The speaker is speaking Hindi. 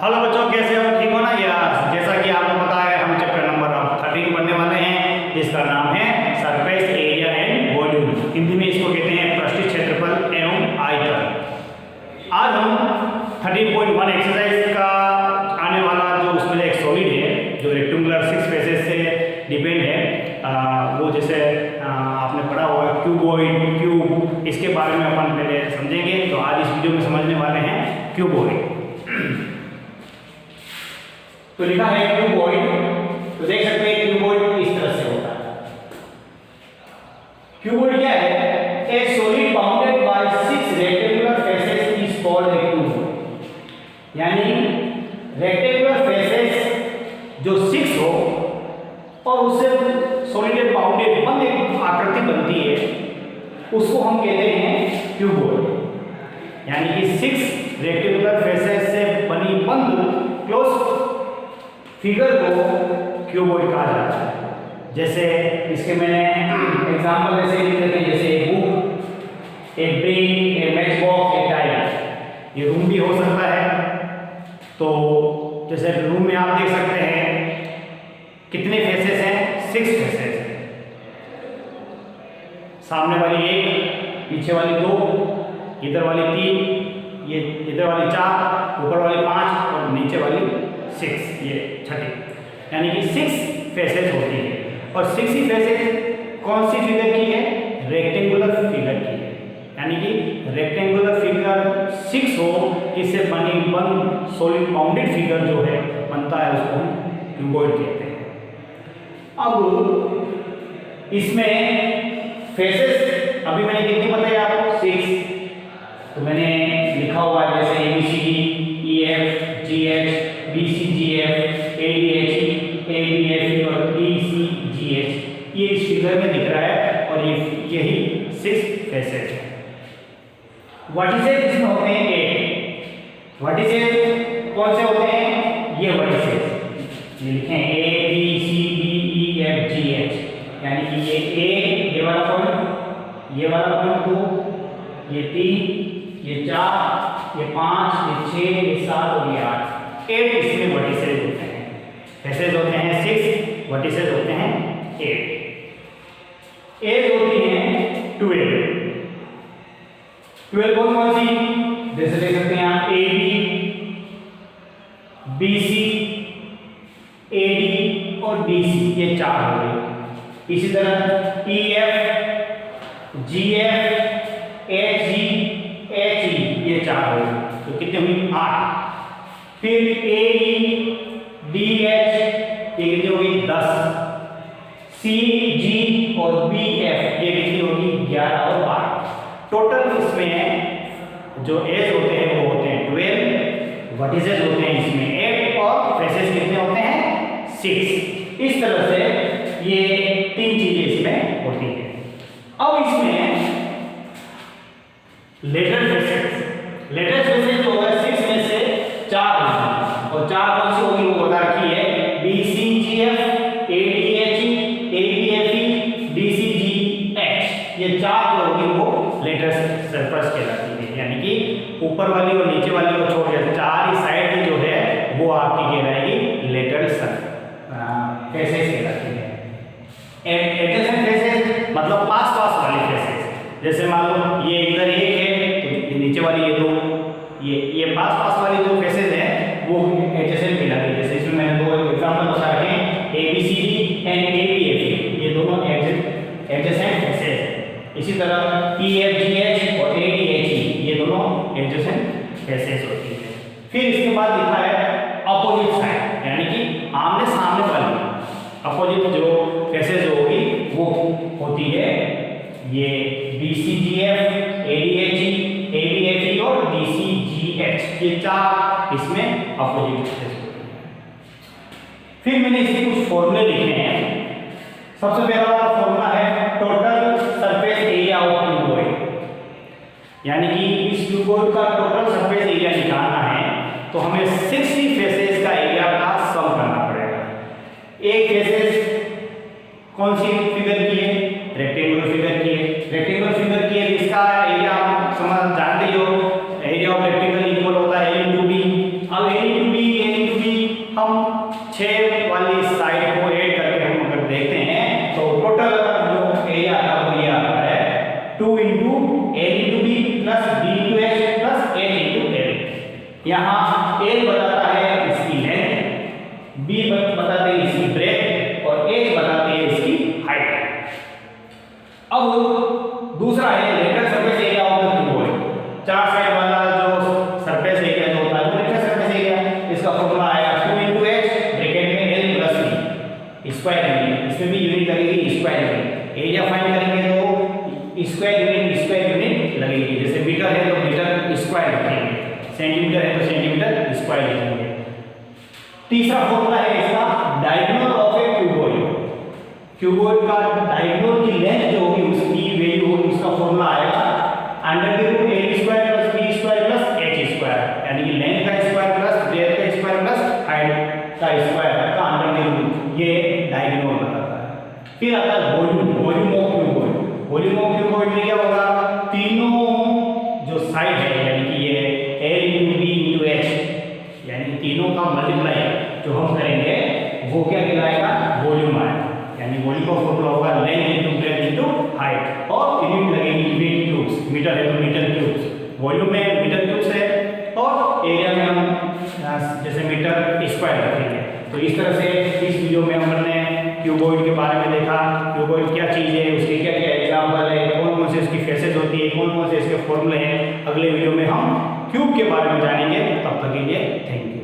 हेलो बच्चों, कैसे हो? ठीक हो ना? यार जैसा कि आपको पता है हम चैप्टर नंबर 13 पढ़ने वाले हैं जिसका नाम है surface area and volume. Hindi में इसको कहते हैं पृष्ठीय क्षेत्रफल एवं आयतन। आज हम 13.1 एक्सरसाइज का आने वाला जो उसमें एक सॉलिड है जो रेक्टेंगुलर 6 फेसेस से डिपेंड है, वो जैसे आपने पढ़ा होगा क्यूबॉइड, क्यूब, इसके बारे में अपन पहले समझेंगे। तो आज इस वीडियो में समझने वाले हैं क्यूबॉइड। तो लिखा है क्यूबॉइड, तो देख सकते हैं क्यूबॉइड इस तरह से होता है। क्यूबॉइड क्या है? ए solid bounded by 6 rectangular faces is called a cube. यानी रेक्टेंगुलर फेसेस जो 6 हो और उससे सॉलिड बाउंडेड बंद एक आकृति बनती है, उसको हम कहते हैं क्यूबॉइड। यानी कि 6 रेक्टेंगुलर फेसेस से बनी बंद क्लोज फिगर को क्यूबॉइड कहा जाता है। जैसे इसके मैंने एग्जांपल ऐसे लिख रखे हैं, जैसे एक बुक, एक पेन, एक मैच बॉक्स, एक टाइल। ये रूम भी हो सकता है। तो जैसे रूम में आप देख सकते हैं कितने फेसेस हैं? 6 फेसेस हैं। सामने वाली 1, पीछे वाली 2, इधर वाली 3, ये इधर वाली 4, ऊपर वाली 5 और नीचे वाली 6, ये छठी। यानी कि 6 फेसेस होती है। और 6 ही फेसेस कौन सी फिगर की है? रेक्टेंगुलर फिगर की है। यानी कि रेक्टेंगुलर फिगर 6 हो, इससे बनी बंद सॉलिड बाउंडेड फिगर जो है बनता है, उसको हम क्यूबॉइड कहते हैं। अब इसमें फेसेस अभी मैंने कितनी बताई आपको? 6। तो मैंने लिखा हुआ है जैसे ABCD, EF, GH, BCGF, ADHE, ABFE और DCGH। ये इस फिगर में दिख रहा है और यही 6 फेसेस है। वर्टिसेस इसमें होते हैं 8। वर्टिसेस कौन से होते हैं? ये वर्टिसेस ये लिखे हैं ABCDEFGH। यानी कि ये वाला पॉइंट, ये वाला पॉइंट 2, ये 3, ये 4, ये 5, ये 6, ये 7 और ये 8। 8 इसमें वर्टिसेस होते हैं। फेसेस होते हैं 6, वर्टिसेस होते हैं 8। एज होती है 12। 12 कौन सी? जैसे देख सकते हैं आप AB, BC, AD और DC, ये 4 हो गए। इसी तरह EF, GF, HG, HE, ये 4 हो गए। तो कितने हुई? 8। फिर AE, DH, ये कितनी होगी? 10। CG और BF, ये कितनी होगी? 11 और 12। टोटल इसमें जो एज होते हैं वो होते हैं 12, वर्टिसेस होते हैं इसमें 8 और फेसेस कितने होते हैं? 6। इस तरह से ये 3 चीजें इसमें होती है। अब इसमें लेटर फेसेस जो है 6 में से 4 होगी और 4 कौन सी होगी वो बता रखी है। BCGF, ADHE, ABFE, DCGH, ये 4 जो होगी वो लेटर सरफेस कहलाती है। यानी कि ऊपर वाली और नीचे वाली को छोड़ के 4 ही साइड की जो है वो आपकी कहलाएगी लेटर फेसेस कहलाती है। एडजेसेंट फेसेस मतलब पास वाली फेसेस। जैसे मान लो ये इधर 1 है तो नीचे वाली ये 2, ये पास वाली जो फेसेस है वो एडजेसेंट कहलाती है। जैसे इसमें मैंने 2 एग्जांपल बता रखे हैं, ABCD एंड ABFE, ये दोनों एडजेसेंट फेसेस है। इसी तरह EFGH और ADHE, ये दोनों एडजेसेंट फेसेस होती है। फिर इसके बाद लिखा है अपोजिट साइड, यानी कि आमने सामने वाली अपोजिट जो फेसेस होगी वो होती है ये BCGF, ADHE, ABFE और DCGH, ये 4 इसमें अपोजिट फेसेस होती है। फिर मैंने इसके कुछ फॉर्मूले लिखे हैं। सबसे पहला वाला फॉर्मूला है total surface area of cuboid. यानी कि इस क्यूबॉइड का टोटल सरफेस एरिया निकालना है तो हमें 60 फेसेस का एरिया का सम करना पड़ेगा। एक फेसेस कौन सी फिगर की है? रेक्टेंगुलर फिगर की है। रेक्टेंगुलर फिगर की है, इसका एरिया आप समझ जानते हो, एरिया ऑफ रेक्टेंगल इक्वल होता है A into B। अब A into B हम 6 वाली साइड को ऐड करके हम अगर देखते हैं तो टोटल जो एरिया आता है वो ये आता है 2 into L into B plus B into H plus H into L। यहाँ L बताता है इसकी लेंथ, B बताते हैं इसकी ब्रेथ और H बताते हैं इसकी हाइट। अब दूसरा है lateral surface area of the cuboid. 4 side वाला जो सरफेस एरिया जो होता है वो लेटरल सरफेस एरिया, इसका फॉर्मूला आएगा 2 into H ब्रैकेट में L plus B square unit, इसमें भी यूनिट लगेगी स्क्वायर यूनिट। एरिया फाइंड करेंगे तो स्क्वायर यूनिट लगेगी, जैसे मीटर है तो मीटर स्क्वायर लिखेंगे, सेंटीमीटर है तो सेंटीमीटर स्क्वायर लिखेंगे। तीसरा फॉर्मूला है इसका diagonal of a cuboid. Cuboid का डायगोनल की लेंथ जो होगी उसकी वैल्यू होगी, उसका फॉर्मूला आएगा under a square plus B square plus H square, यानी कि लेंथ का स्क्वायर प्लस ब्रेथ का स्क्वायर प्लस हाइट का स्क्वायर का अंडर ये डायगोनल बताता है। फिर आता है volume of cuboid. Volume of cuboid में क्या होगा, तीनों जो साइड है यानी कि ये L into B into H यानी तीनों का मल्टीप्लाई जो हम करेंगे वो क्या कहलाएगा, वॉल्यूम आएगा। यानी वॉल्यूम का फॉर्मूला होगा length into breadth into height और यूनिट लगेगी मीटर क्यूब्स, मीटर है तो मीटर क्यूब्स, वॉल्यूम में मीटर क्यूब्स है और एरिया में हम जैसे मीटर स्क्वायर रखेंगे। तो इस तरह से इस वीडियो में हमने क्यूबॉइड के बारे में देखा, क्यूबॉइड क्या चीज़ है, उसके क्या क्या एग्जाम्पल है, कौन कौन से इसकी फेसेस होती है, कौन कौन से इसके फॉर्मूले हैं। अगले वीडियो में हम क्यूब के बारे में जानेंगे, तब तक के लिए थैंक यू।